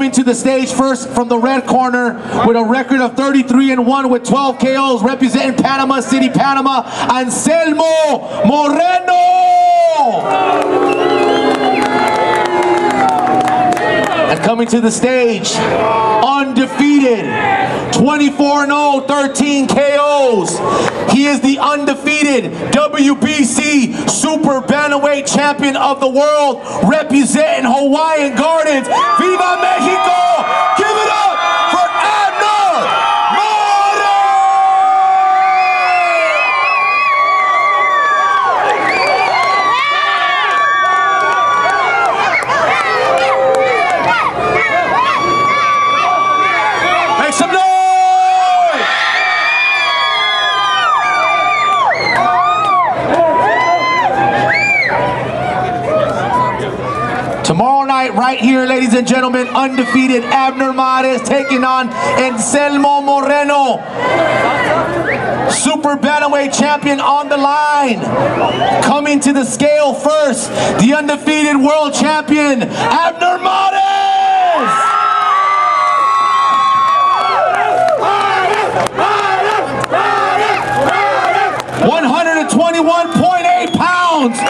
Coming to the stage first from the red corner with a record of 33-1 with 12 KOs, representing Panama City, Panama, Anselmo Moreno. And coming to the stage, undefeated, 24-0, 13 KOs. He is the undefeated WBC Super Bantamweight Champion of the World, representing Hawaiian Gardens. Viva Mexico! Give it up for Abner Mares! Make some noise! Tomorrow night, right here, ladies and gentlemen, undefeated Abner Mares taking on Anselmo Moreno. Super Bantamweight Champion on the line. Coming to the scale first, the undefeated World Champion, Abner Mares! 121.8 pounds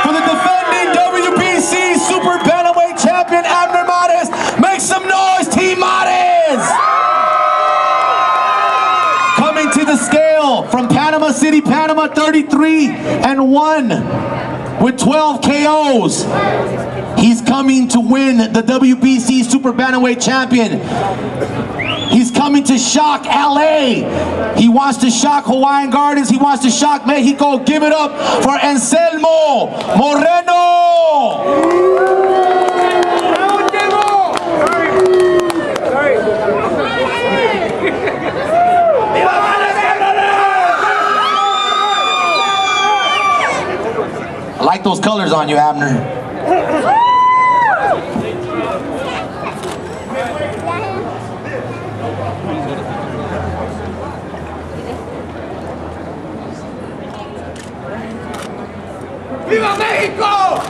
for the defending WBC Super Bantamweight Champion Abner Mares. Make some noise, Team Mares! Coming to the scale from Panama City, Panama, 33-1 with 12 KOs. He's coming to win the WBC Super Bantamweight Champion. He's coming to shock LA. He wants to shock Hawaiian Gardens. He wants to shock Mexico. Give it up for Anselmo Moreno. I like those colors on you, Abner. Viva Mexico!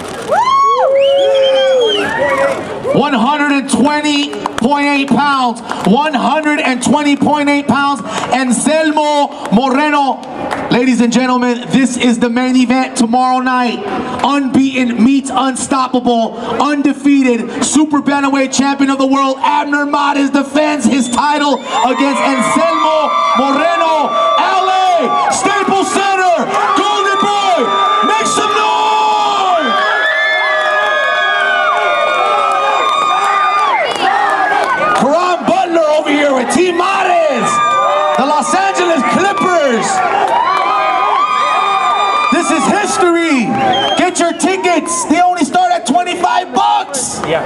120.8 pounds, 120.8 pounds, Anselmo Moreno. Ladies and gentlemen, this is the main event tomorrow night. Unbeaten meets unstoppable, undefeated Super Bantamweight Champion of the World, Abner Mares defends his title against Anselmo Moreno. LA, Staples Center, Golden Boy, make some noise! Over here with Team Mares, the Los Angeles Clippers. This is history. Get your tickets. They only start at 25 bucks. Yeah.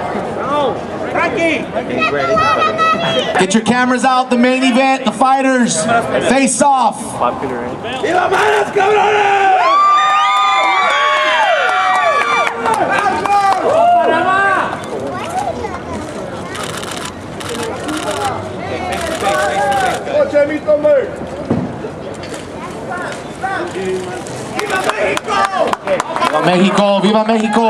Get your cameras out. The main event, the fighters face off. Viva Mares, cabrones! Viva Mexico! Viva Mexico! Viva Mexico!